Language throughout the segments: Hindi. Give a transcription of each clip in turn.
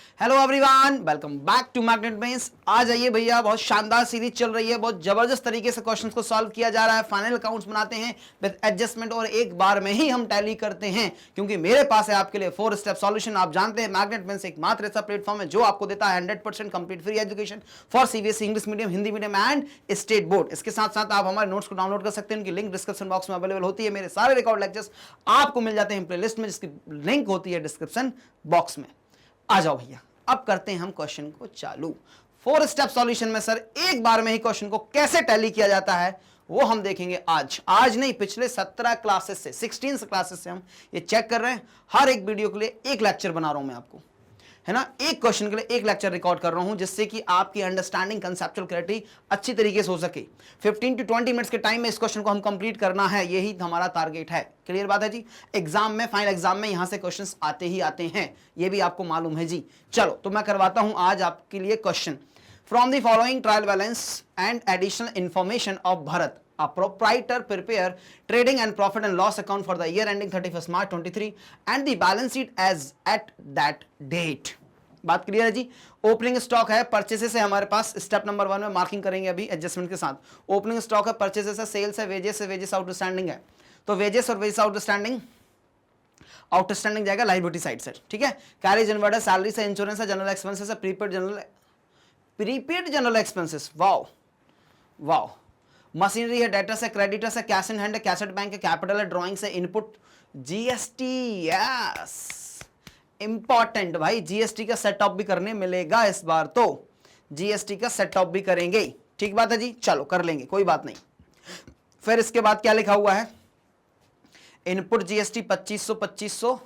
Hello everyone, welcome back to Magnet Brains. आ जाइए भैया, बहुत शानदार सीरीज चल रही है, बहुत जबरदस्त तरीके से क्वेश्चंस को सॉल्व किया जा रहा है। फाइनल अकाउंट्स बनाते हैं विद एडजस्टमेंट और एक बार में ही हम टैली करते हैं, क्योंकि मेरे पास है आपके लिए 4 स्टेप सॉल्यूशन। आप जानते हैं मैग्नेट बेंस एकमात्र ऐसा प्लेटफॉर्म है जो आपको देता है 100% complete free education for CBSE, English medium, Hindi medium and state board. इसके साथ साथ आप हमारे नोट्स को डाउनलोड कर सकते हैं, उनकी लिंक डिस्क्रिप्शन बॉक्स में अवेलेबल होती है। मेरे सारे रिकॉर्ड लेक्चर्स आपको मिल जाते हैं प्लेलिस्ट में, जिसकी लिंक होती है डिस्क्रिप्शन बॉक्स में। आ जाओ भैया, अब करते हैं हम क्वेश्चन को चालू। 4 स्टेप सॉल्यूशन में सर एक बार में ही क्वेश्चन को कैसे टैली किया जाता है वो हम देखेंगे आज नहीं, पिछले 17 क्लासेस से, 16 क्लासेस से हम ये चेक कर रहे हैं। हर एक वीडियो के लिए एक लेक्चर बना रहा हूं मैं आपको, है ना, एक क्वेश्चन के लिए एक लेक्चर रिकॉर्ड कर रहा हूं, जिससे कि आपकी अंडरस्टैंडिंग, कंसेप्चुअल क्लैरिटी अच्छी तरीके से हो सके। 15 to 20 मिनट्स के टाइम में इस क्वेश्चन को हम कंप्लीट करना है, यही हमारा टारगेट है। क्लियर बात है जी। एग्जाम में, फाइनल एग्जाम में यहां से क्वेश्चंस आते ही आते हैं, ये भी आपको मालूम है जी। चलो तो मैं करवाता हूं आज आपके लिए question. From the following trial balance and additional information of Bharat, a proprietor prepare trading and profit and loss account for the year ending 31st March 23 and the balance sheet as at that date। बात क्लियर है जी। ओपनिंग स्टॉक है, परचेसेस है हमारे पास। स्टेप नंबर 1 में मार्किंग करेंगे अभी एडजस्टमेंट के साथ। ओपनिंग स्टॉक है, परचेसेस है, सेल्स है, वेजेस आउटस्टैंडिंग है। तो वेजेस और वेजेस आउटस्टैंडिंग जाएगा लायबिलिटी साइड से, ठीक है। कैरेज इनवर्ड है, सैलरी से, इंश्योरेंस है, जनरल एक्सपेंसेस है, prepaid general expenses, wow wow. Machinery है, डेटर्स है, क्रेडिटर्स है, कैश इन हैंड है, कैश एट बैंक है, कैपिटल है, ड्राइंग्स है, इनपुट जीएसटी, यस इंपॉर्टेंट भाई। जीएसटी का सेट ऑफ भी करने मिलेगा इस बार, तो जीएसटी का सेट ऑफ भी करेंगे, ठीक बात है जी। चलो कर लेंगे, कोई बात नहीं। फिर इसके बाद क्या लिखा हुआ है, इनपुट जीएसटी 2500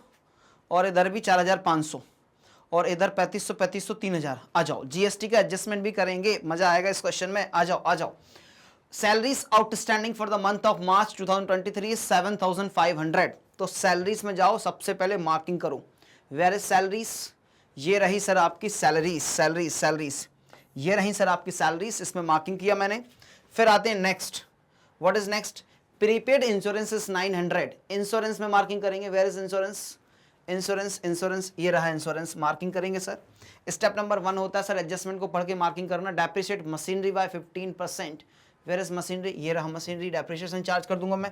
और इधर भी 4500 और इधर 3500 3000। आ जाओ, जीएसटी का एडजस्टमेंट भी करेंगे, मजा आएगा इस क्वेश्चन में। आ जाओ। Salaries outstanding for the month of March 2023 7,500। तो सैलरीज में जाओ, सबसे पहले मार्किंग करो। वेयर इज सैलरीज, ये रही सर आपकी सैलरीज, ये रही सर आपकी सैलरीज, इसमें मार्किंग किया मैंने। फिर आते हैं next, what is next, prepaid insurance is 900। Insurance में मार्किंग करेंगे, वेयर इज इंश्योरेंस, ये रहा इंश्योरेंस, मार्किंग करेंगे सर। स्टेप नंबर 1 होता है सर एडजस्टमेंट को पढ़ के मार्किंग करना। Depreciate machinery by 15%, where is machinery, ये रहा मशीनरी, डेप्रिशिएशन चार्ज कर दूंगा मैं।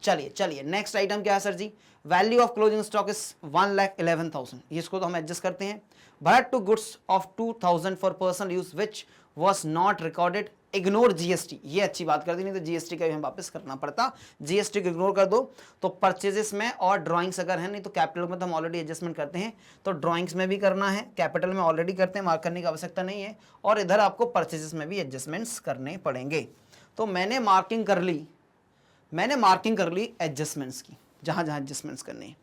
चलिए नेक्स्ट आइटम क्या है sir ji, value of closing stock is 1,11,000, इसको तो हम एडजस्ट करते हैं। Bharat to goods of 2,000 for personal use which was not recorded, ignore GST, ये अच्छी बात कर दी, नहीं तो जीएसटी का भी हम वापस करना पड़ता। जीएसटी को इग्नोर कर दो। तो परचेजेस में और ड्राइंग्स अगर है, नहीं तो कैपिटल में तो हम ऑलरेडी एडजस्टमेंट करते हैं, तो ड्राइंग्स में भी करना है, कैपिटल में ऑलरेडी करते हैं, मार्क करने की आवश्यकता नहीं है। और इधर आपको परचेजेस में भी एडजस्टमेंट्स करने पड़ेंगे। तो मैंने मार्किंग कर ली एडजस्टमेंट्स की, जहां जहां एडजस्टमेंट्स करने हैं।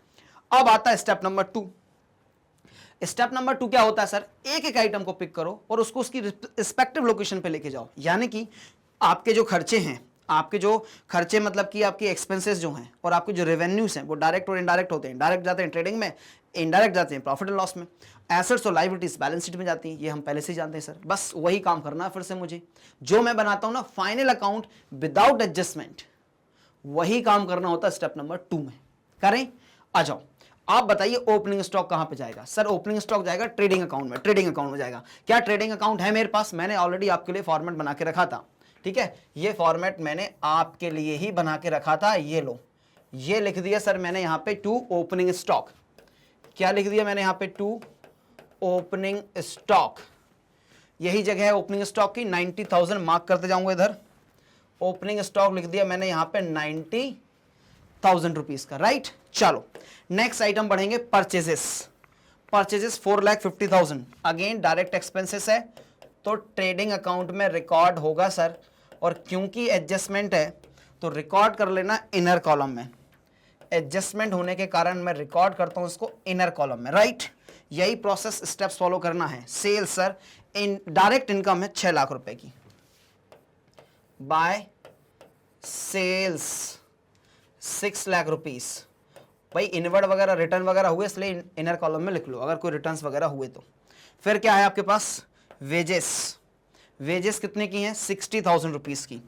अब आता है स्टेप नंबर 2। स्टेप नंबर 2 क्या होता है सर, एक एक आइटम को पिक करो और उसको उसकी रिस्पेक्टिव लोकेशन पे लेके जाओ। यानी कि आपके जो खर्चे हैं, मतलब कि आपकी एक्सपेंसेस जो हैं और आपके जो रेवेन्यूज हैं, वो डायरेक्ट और इनडायरेक्ट होते हैं। डायरेक्ट जाते हैं ट्रेडिंग में, इनडायरेक्ट जाते हैं प्रॉफिट एंड लॉस में। एसेट्स और लायबिलिटीज बैलेंस शीट में जाती हैं, ये हम पहले से ही जानते हैं सर। बस वही काम करना है फिर से मुझे, जो मैं बनाता हूं ना फाइनल अकाउंट विदाउट एडजस्टमेंट, वही काम करना होता है स्टेप नंबर 2 में। करें, आ जाओ। आप बताइए ओपनिंग स्टॉक कहां पे जाएगा सर, ओपनिंग स्टॉक जाएगा ट्रेडिंग अकाउंट में। ट्रेडिंग अकाउंट में जाएगा, क्या ट्रेडिंग अकाउंट है मेरे पास, मैंने ऑलरेडी आपके लिए फॉर्मेट बना के रखा था, ठीक है। ये फॉर्मेट मैंने आपके लिए ही बना के रखा था, ये लो, ये लिख दिया सर मैंने यहां पे 2 ओपनिंग स्टॉक। क्या लिख दिया मैंने यहां पे, 2 ओपनिंग स्टॉक, यही जगह है ओपनिंग स्टॉक की। 90,000 मार्क करते जाऊंगा इधर। ओपनिंग स्टॉक लिख दिया मैंने यहां पे 90,000 रुपीज का, राइट। चलो नेक्स्ट आइटम बढ़ेंगे, परचेजेस 4,50,000। अगेन डायरेक्ट एक्सपेंसेस है, तो ट्रेडिंग अकाउंट में रिकॉर्ड होगा सर। और क्योंकि एडजस्टमेंट है तो रिकॉर्ड कर लेना इनर कॉलम में। एडजस्टमेंट होने के कारण मैं रिकॉर्ड करता हूं इसको इनर कॉलम में, राइट। यही प्रोसेस स्टेप्स फॉलो करना है। Sales sir, indirect income है 6 लाख रुपए की, बाय सेल्स 6 लाख रुपीस। भाई इनवर्ड वगैरह रिटर्न वगैरह हुए, इसलिए इनर कॉलम में लिख लो अगर कोई रिटर्न्स वगैरह हुए तो। फिर क्या है आपके पास, वेजेस कितने की हैं, 60,000 रुपीज की।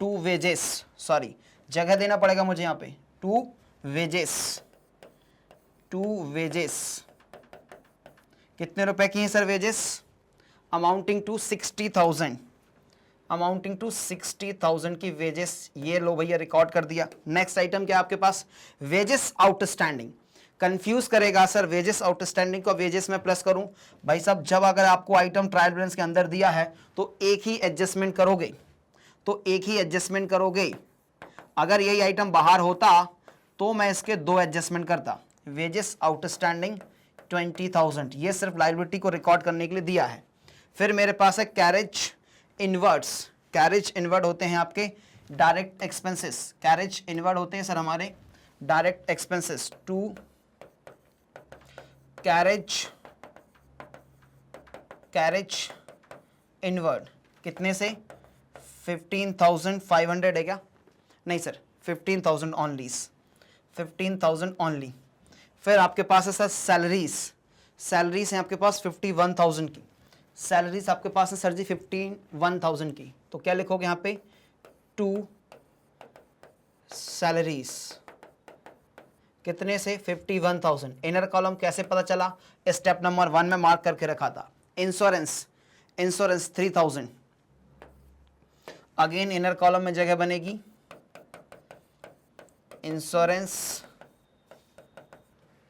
2 वेजेस, सॉरी जगह देना पड़ेगा मुझे यहाँ पे, 2 वेजेस कितने रुपए की है sir wages? Amounting to 60,000, amounting to 60,000 की वेजेस। ये लो भैया रिकॉर्ड कर दिया। नेक्स्ट आइटम क्या आपके पास? Wages outstanding. कंफ्यूज करेगा सर, वेजेस आउटस्टैंडिंग को वेजेस में प्लस करूं? भाई साहब जब अगर आपको आइटम ट्रायल बैलेंस के अंदर दिया है तो एक ही एडजस्टमेंट करोगे, तो एक ही एडजस्टमेंट करोगे। अगर यही आइटम बाहर होता तो मैं इसके दो एडजस्टमेंट करता। वेजेस आउटस्टैंडिंग 20,000, ये सिर्फ लायबिलिटी को रिकॉर्ड करने के लिए दिया है। फिर मेरे पास है कैरेज इनवर्ड्स। कैरेज इनवर्ड होते हैं आपके डायरेक्ट एक्सपेंसेस। कैरेज इनवर्ड होते हैं सर हमारे direct expenses. To carriage inward कितने से? 15,500 है क्या? नहीं सर, 15,000 ओनली, 15,000 ओनली। फिर आपके पास है सर सैलरीज। सैलरीज हैं आपके पास 51,000 की। सैलरीज आपके पास है सर जी 51,000 की। तो क्या लिखोगे यहाँ पे? टू सैलरीज कितने से? 51,000। इनर कॉलम कैसे पता चला? स्टेप नंबर 1 में मार्क करके रखा था। Insurance, insurance 3,000। Again inner column में जगह बनेगी इंश्योरेंस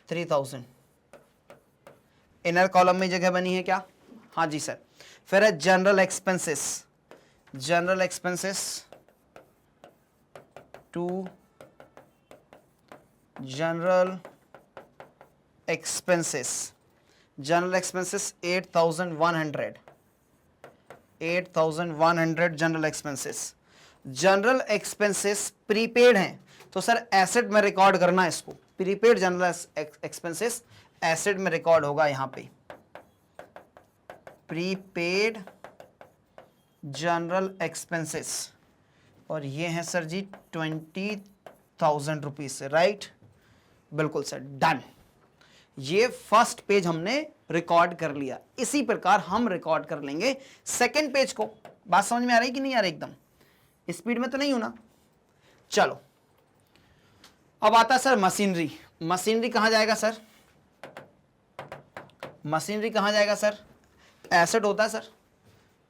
3,000। इनर कॉलम में जगह बनी है क्या? हाँ जी सर। फिर है general expenses. General expenses to general expenses. General expenses 8,100, 8,100 general expenses. General expenses prepaid हैं तो सर एसेट में रिकॉर्ड करना है इसको। प्रीपेड जनरल एक्सपेंसेस एसेट में रिकॉर्ड होगा यहां पे। प्रीपेड जनरल एक्सपेंसेस और ये है सर जी 20,000 रुपीज से, राइट? बिल्कुल सर, डन। ये फर्स्ट पेज हमने रिकॉर्ड कर लिया। इसी प्रकार हम रिकॉर्ड कर लेंगे सेकंड पेज को। बात समझ में आ रही कि नहीं आ रही? एकदम स्पीड में तो नहीं हूं ना? चलो अब आता है सर मशीनरी। मशीनरी कहां जाएगा सर? मशीनरी कहां जाएगा सर? एसेट होता है सर।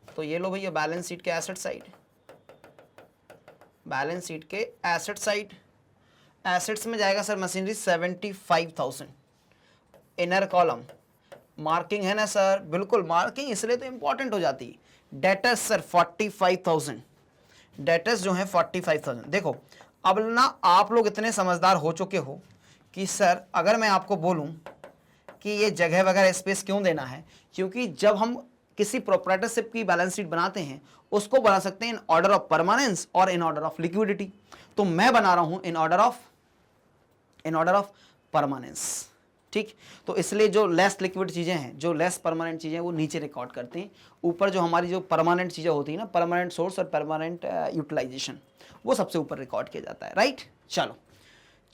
तो ये लो भैया बैलेंस शीट के एसेट साइड, बैलेंस शीट के एसेट साइड। एसेट्स में जाएगा sir machinery 75,000। Inner column marking है ना सर? बिल्कुल मार्किंग इसलिए तो इंपॉर्टेंट हो जाती है। Debtors sir 45,000। डेटर्स जो है 45,000। देखो अब ना आप लोग इतने समझदार हो चुके हो कि सर अगर मैं आपको बोलूं कि ये जगह वगैरह स्पेस क्यों देना है, क्योंकि जब हम किसी प्रोप्राइटरशिप की बैलेंस शीट बनाते हैं उसको बना सकते हैं इन ऑर्डर ऑफ परमानेंस और इन ऑर्डर ऑफ लिक्विडिटी। तो मैं बना रहा हूं इन ऑर्डर ऑफ परमानेंस। ठीक, तो इसलिए जो लेस लिक्विड चीजें हैं, जो लेस परमानेंट चीजें, वो नीचे रिकॉर्ड करते हैं। ऊपर जो हमारी जो परमानेंट चीजें होती है ना, परमानेंट सोर्स और परमानेंट यूटिलाइजेशन, वो सबसे ऊपर रिकॉर्ड किया जाता है, राइट? चलो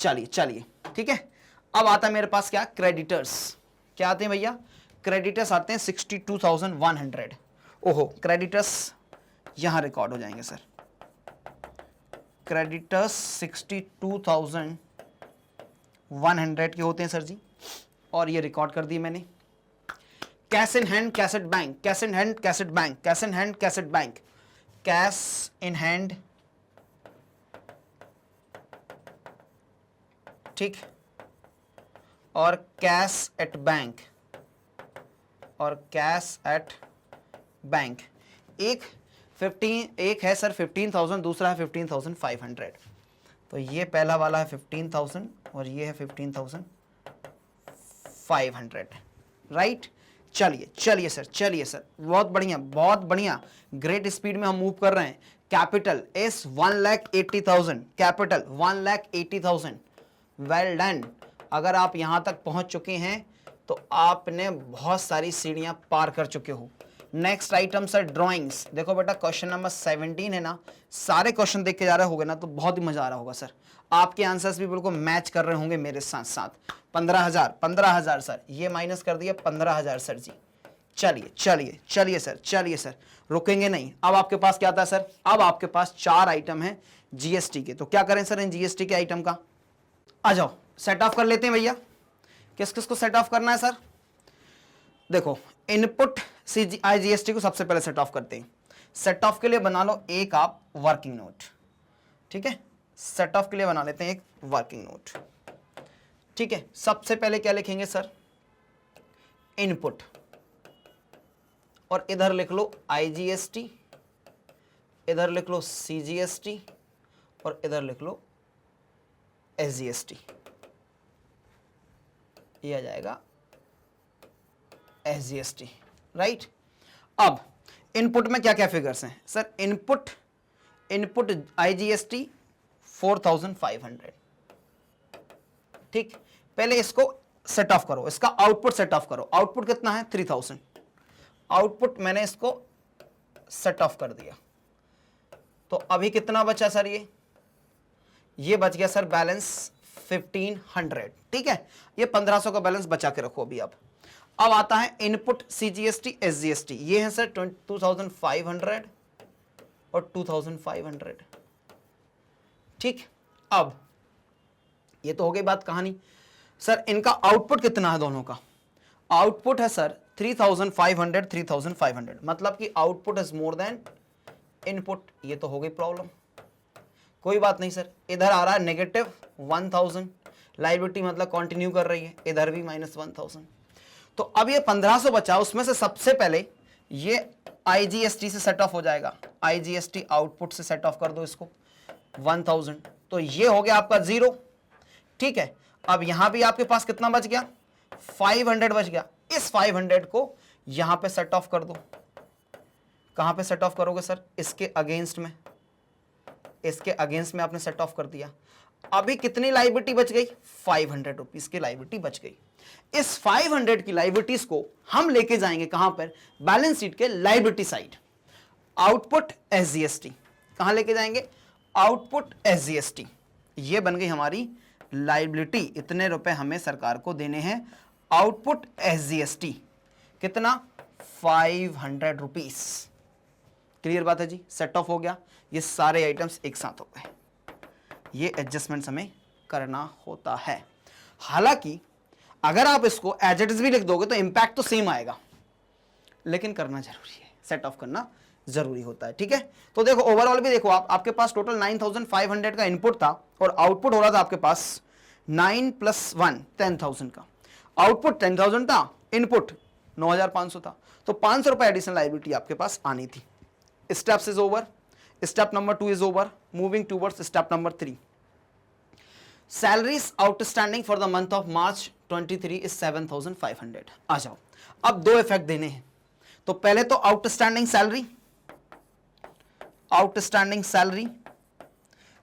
चलिए ठीक है। अब आता है मेरे पास क्या? क्रेडिटर्स। क्या आते हैं भैया? क्रेडिटर्स आते हैं 62,100। ओहो, क्रेडिटर्स यहां रिकॉर्ड हो जाएंगे सर। क्रेडिटर्स 62,100 के होते हैं सर जी, और ये रिकॉर्ड कर दिए मैंने। Cash in hand cassette bank, cash in hand cassette bank, cash in hand cassette bank, cash in hand, ठीक, और कैश एट बैंक, और कैश एट बैंक। एक है सर 15,000, दूसरा है 15,500। तो ये पहला वाला है 15,000 और ये है 15,500, राइट? चलिए सर, बहुत बढ़िया, ग्रेट स्पीड में हम मूव कर रहे हैं। कैपिटल इस 1,80,000, कैपिटल 1,80,000। Well done. अगर आप यहां तक पहुंच चुके हैं तो आपने बहुत सारी सीढ़ियां पार कर चुके हो। Next item sir drawings. देखो बेटा क्वेश्चन नंबर 17 है ना, सारे क्वेश्चन देख के जा रहे होगे ना तो बहुत ही मजा आ रहा होगा सर। आपके आंसर्स भी बिल्कुल मैच कर रहे होंगे मेरे साथ साथ। 15,000 सर, ये माइनस कर दिया 15,000 सर जी। चलिए सर, रुकेंगे नहीं। अब आपके पास क्या था सर? अब आपके पास 4 आइटम है जीएसटी के। तो क्या करें सर इन जीएसटी के आइटम का? आ जाओ सेट ऑफ कर लेते हैं भैया। किस किस को सेट ऑफ करना है सर? देखो इनपुट IGST को सबसे पहले सेट ऑफ करते हैं। सेट ऑफ के लिए बना लो एक आप वर्किंग नोट, ठीक है, सेट ऑफ के लिए बना लेते हैं एक वर्किंग नोट, ठीक है। सबसे पहले क्या लिखेंगे सर, इनपुट, और इधर लिख लो IGST, इधर लिख लो CGST, और इधर लिख लो SGST, ये आ जाएगा SGST, राइट। अब इनपुट में क्या क्या फिगर्स हैं सर, इनपुट IGST 4500, ठीक। पहले इसको सेट ऑफ करो, इसका आउटपुट सेट ऑफ करो। आउटपुट कितना है 3000, आउटपुट मैंने इसको सेट ऑफ कर दिया। तो अभी कितना बचा सर, ये बच गया सर बैलेंस 1500, ठीक है। ये 1500 का बैलेंस बचा के रखो अभी। अब आता है इनपुट CGST SGST, ये है सर 2500 और 2500, ठीक। अब ये तो हो गई बात कहानी। सर इनका आउटपुट कितना है, दोनों का आउटपुट है सर 3500 3500, मतलब कि output is more than input. ये तो हो गई प्रॉब्लम, कोई बात नहीं सर। इधर आ रहा है नेगेटिव 1000, लायबिलिटी मतलब कंटिन्यू कर रही है, इधर भी -1000। तो अब ये 1500 बचा, उसमें से सबसे पहले ये IGST से सेट ऑफ हो जाएगा। IGST आउटपुट से सेट ऑफ कर दो इसको 1000, तो ये हो गया आपका 0, ठीक है। अब यहां भी आपके पास कितना बच गया, 500 बच गया। इस 500 को यहां पे सेट ऑफ कर दो। कहां पे सेट ऑफ करोगे सर, इसके अगेंस्ट में, इसके अगेंस्ट में आपने सेट ऑफ कर दिया। अभी कितनी लायबिलिटी बच गई, 500 रुपीज की लायबिलिटी बच गई। इस 500 की लायबिलिटीज को हम लेके जाएंगे कहां पर, बैलेंस शीट के लायबिलिटी साइड, आउटपुट SGST। कहां लेके जाएंगे, आउटपुट SGST। ये बन गई हमारी लायबिलिटी, इतने रुपए हमें सरकार को देने हैं। आउटपुट SGST कितना, 500 रुपीज। क्लियर बात है जी, सेट ऑफ हो गया। ये सारे आइटम्स एक साथ हो गए। ये एडजस्टमेंट्स हमें करना होता है। हालांकि अगर आप इसको एज इट इज भी लिख दोगे तो इंपैक्ट तो सेम आएगा, लेकिन करना जरूरी है, सेट ऑफ करना जरूरी होता है, ठीक है। तो देखो ओवरऑल भी देखो, आपके पास टोटल 9500 का इनपुट था और आउटपुट हो रहा था आपके पास 9 + 1 10,000 का। आउटपुट 10,000 था, इनपुट 9500 था, तो 500 रुपए एडिशनल लायबिलिटी आपके पास आनी थी। Steps is over, step number 2 is over, moving towards step number 3। Salaries outstanding for the month of March 23 is 7500। आ जाओ, अब दो इफेक्ट देने हैं। तो पहले तो आउटस्टैंडिंग सैलरी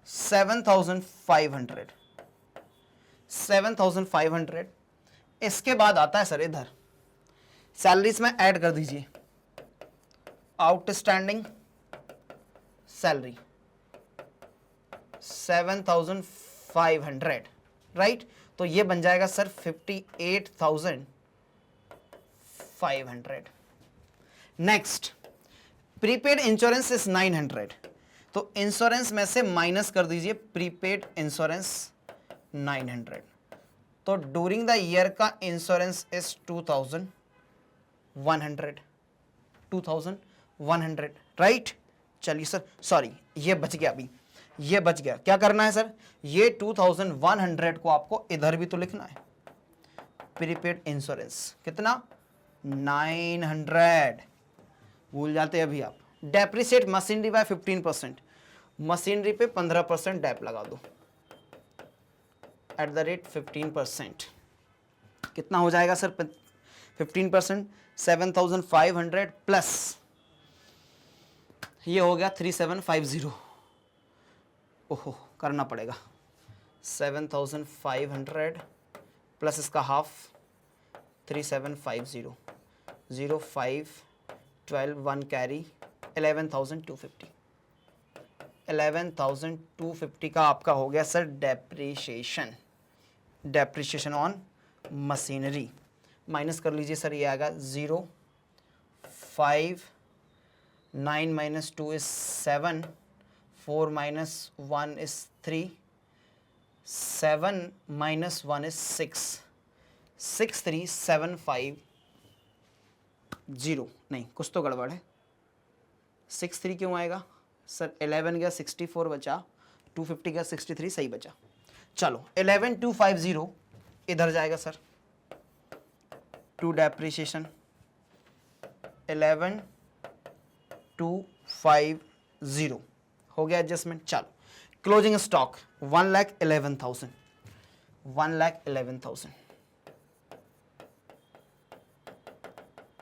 7500। इसके बाद आता है सर इधर सैलरीज में ऐड कर दीजिए आउटस्टैंडिंग सैलरी 7500, राइट। तो ये बन जाएगा sir 58,500। Next, prepaid insurance is 900, तो इंश्योरेंस में से माइनस कर दीजिए प्रीपेड इंश्योरेंस 900। तो ड्यूरिंग द ईयर का इंश्योरेंस इज 2100, राइट। चलिए सर, सॉरी ये बच गया, अभी ये बच गया। क्या करना है सर, ये 2100 को आपको इधर भी तो लिखना है। प्रीपेड इंश्योरेंस कितना, 900, भूल जाते हैं अभी आप। डेप्रिसिएट मशीनरी बाय 15%, मशीनरी पे 15% डेप लगा दो @ 15%। कितना हो जाएगा सर 15%, 7500 प्लस ये हो गया 3750। ओहो, करना पड़ेगा 7500 प्लस इसका हाफ 3750, 0 5 12 1 कैरी 11,250। 11,250 का आपका हो गया sir depreciation on machinery. Minus कर लीजिए सर, ये आएगा 0 5 9 - 2 is 7, 4 - 1 is 3, 7 - 1 is 6, 6375 0 नहीं, कुछ तो गड़बड़ है। 63 क्यों आएगा सर? 11 गया 64 बचा, 250 गया 63 सही बचा। चलो 11250 इधर जाएगा सर, टू डेप्रिसिएशन 11250 हो गया एडजस्टमेंट। चलो closing stock 1,11,000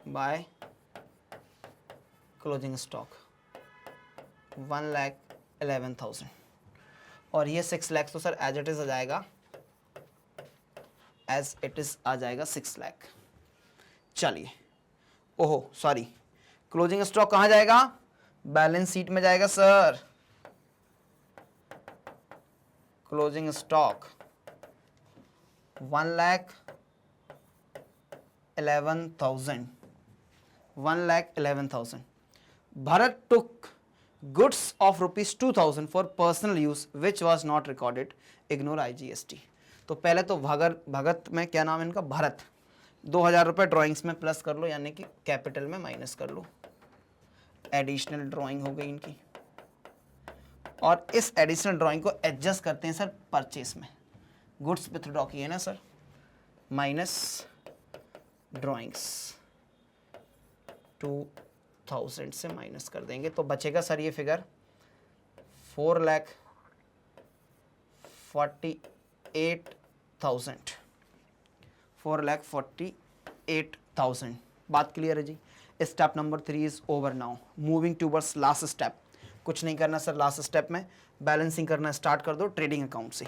by closing stock 1,11,000 और ये 6 लाख तो सर एज इट इज आ जाएगा, एज इट इज आ जाएगा 6 लाख। चलिए, ओहो सॉरी, क्लोजिंग स्टॉक कहां जाएगा? बैलेंस शीट में जाएगा sir. Closing stock 1,11,000 Bharat took goods of ₹2,000 for personal use which was not recorded, ignore IGST। तो पहले तो भगत में क्या नाम है इनका? भरत। 2,000 रुपये ड्राइंग्स में प्लस कर लो, यानी कि कैपिटल में माइनस कर लो। एडिशनल ड्राइंग हो गई इनकी, और इस एडिशनल ड्राइंग को एडजस्ट करते हैं सर परचेस में। गुड्स विथड्रॉ की है ना सर, माइनस ड्राइंग्स 2,000 से माइनस कर देंगे तो बचेगा सर ये फिगर 4,48,000। 4,48,000। बात क्लियर है जी? Step number 3 is over now, moving towards last step. कुछ नहीं करना सर लास्ट स्टेप में, बैलेंसिंग करना स्टार्ट कर दो ट्रेडिंग अकाउंट से।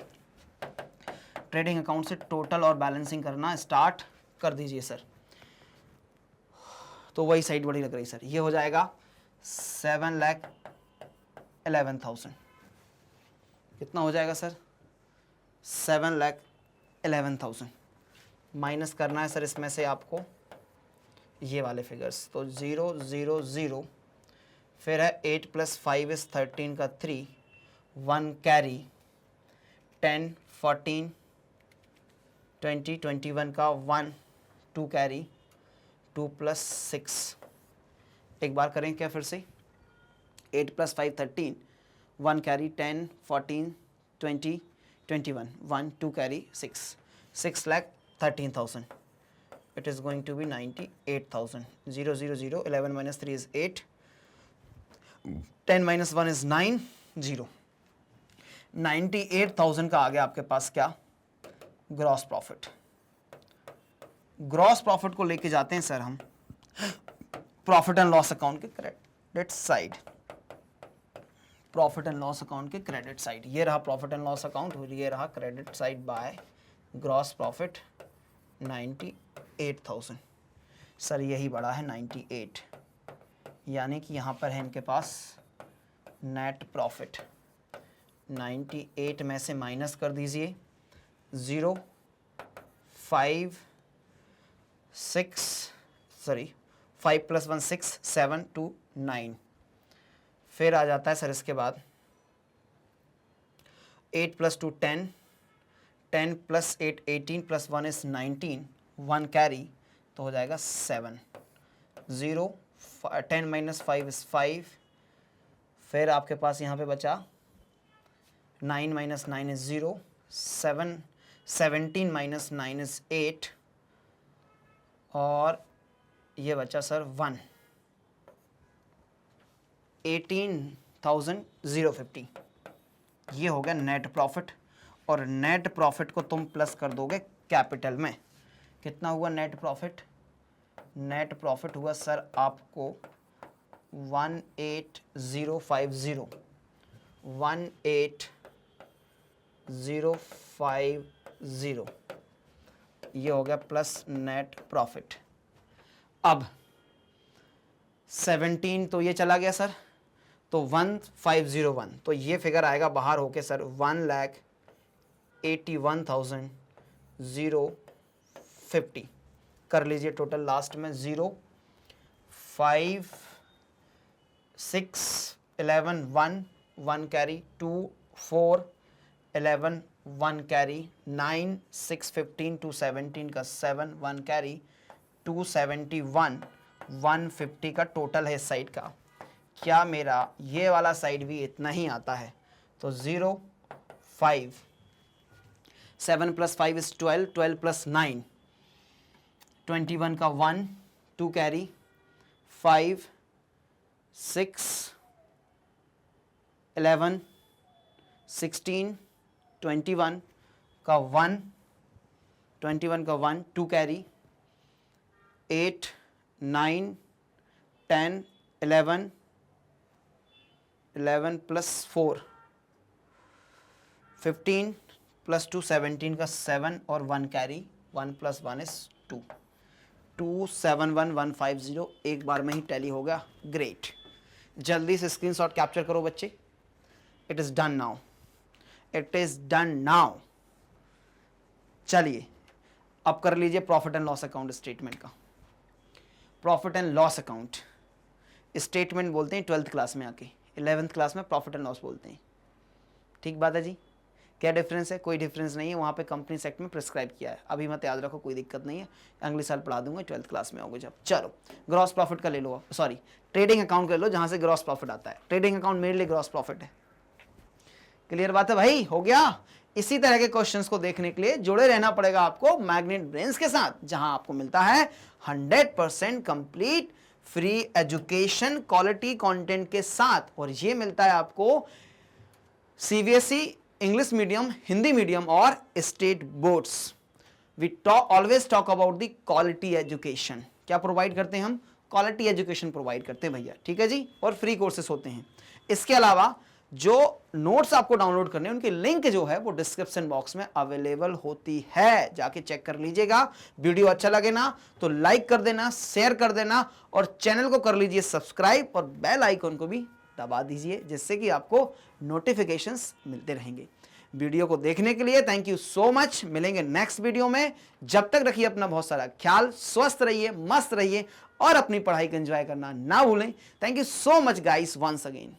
ट्रेडिंग अकाउंट से टोटल और बैलेंसिंग करना स्टार्ट कर दीजिए सर। तो वही साइड बड़ी लग रही सर, ये हो जाएगा 7,11,000। कितना हो जाएगा सर? 7,11,000। माइनस करना है सर इसमें से आपको ये वाले फिगर्स, तो 0 0 0, फिर है 8 + 5 = 13 का 3, 1 कैरी, 10 14 20 21 का 1, 2 कैरी, 2 + 6। एक बार करें क्या फिर से? 8 + 5 13, 1 carry, 10 14 20 21, 1 2 carry 6, 6,13,000। It is going to be 98,000। 0 0 0, 11 - 3 is 8, 10 - 1 is 9, 0। 98,000 का आ गया आपके पास क्या? Gross profit. ग्रॉस प्रॉफिट को लेके जाते हैं सर हम प्रॉफिट एंड लॉस अकाउंट के credit side. Profit and loss account के क्रेडिट साइड, ये रहा प्रॉफिट एंड लॉस अकाउंट और ये रहा credit side by gross profit 98,000। Sir यही बड़ा है 98, यानी कि यहाँ पर है इनके पास नेट प्रॉफिट। 98 में से माइनस कर दीजिए 0 5 + 1 6 7 2 9। फिर आ जाता है सर इसके बाद 8 + 2 10, 10 + 8 18 + 1 is 19, 1 कैरी तो हो जाएगा 7, 0 10 - 5 is 5। फिर आपके पास यहाँ पे बचा 9 - 9 is 0, 7 17 - 9 is 8 और ये बचा सर 1, 18,050। ये हो गया नेट प्रॉफिट, और नेट प्रॉफिट को तुम प्लस कर दोगे कैपिटल में। कितना हुआ नेट प्रॉफिट? नेट प्रॉफिट हुआ सर आपको 18,050, 18,050। ये हो गया प्लस नेट प्रॉफिट। अब 17 तो ये चला गया सर, तो 1501, तो ये फिगर आएगा बाहर होके सर 1,81,050। कर लीजिए टोटल लास्ट में 0 5 6 11 1 1 कैरी, 2 4 11 1 कैरी, 9 6 15 2 17 का 7 1 कैरी, 271 150 का टोटल है इस साइड का। क्या मेरा ये वाला साइड भी इतना ही आता है? तो 0 5 7 + 5 इज 12, 12 + 9 21 का 1 2 कैरी 5 6 11 16 21 का 1 21 का 1 2 कैरी 8 9 10 11 11 + 4 15 + 2 17 का 7 और 1 कैरी 1 + 1 इज 2 271150 एक बार में ही टैली होगा। ग्रेट, जल्दी से स्क्रीनशॉट कैप्चर करो बच्चे। It is done now, it is done now. चलिए अब कर लीजिए profit and loss account statement का। Profit and loss account statement बोलते हैं 12th क्लास में आके, 11th क्लास में प्रॉफिट एंड लॉस बोलते हैं। ठीक बात है जी। क्या डिफरेंस है? कोई डिफरेंस नहीं है, वहाँ पे कंपनी एक्ट में प्रिस्क्राइब किया है। अभी मत याद रखो, कोई दिक्कत नहीं है, अगले साल पढ़ा दूंगा, 12th क्लास में आओगे जब। चलो ग्रॉस प्रॉफिट का ले लो, सॉरी ट्रेडिंग अकाउंट का ले लो जहाँ से ग्रॉस प्रॉफिट आता है। ट्रेडिंग अकाउंट मेरे लिए ग्रॉस प्रॉफिट है। क्लियर बात है भाई? हो गया। इसी तरह के क्वेश्चंस को देखने के लिए जुड़े रहना पड़ेगा आपको मैग्नेट ब्रेन्स के साथ, जहां आपको मिलता है 100% complete free education quality content के साथ। और ये मिलता है आपको CBSE, English medium, Hindi medium और state boards. We always talk about the quality education. क्या प्रोवाइड करते हैं हम? क्वालिटी एजुकेशन प्रोवाइड करते हैं भैया, ठीक है जी। और फ्री कोर्सेस होते हैं। इसके अलावा जो नोट्स आपको डाउनलोड करने हैं उनकी लिंक जो है वो डिस्क्रिप्शन बॉक्स में अवेलेबल होती है, जाके चेक कर लीजिएगा। वीडियो अच्छा लगे ना तो लाइक कर देना, शेयर कर देना और चैनल को कर लीजिए सब्सक्राइब और बेल आइकन को भी दबा दीजिए, जिससे कि आपको नोटिफिकेशंस मिलते रहेंगे। वीडियो को देखने के लिए थैंक यू सो मच। मिलेंगे नेक्स्ट वीडियो में। जब तक रखिए अपना बहुत सारा ख्याल, स्वस्थ रहिए, मस्त रहिए और अपनी पढ़ाई को एंजॉय करना ना भूलें। Thank you so much guys once again.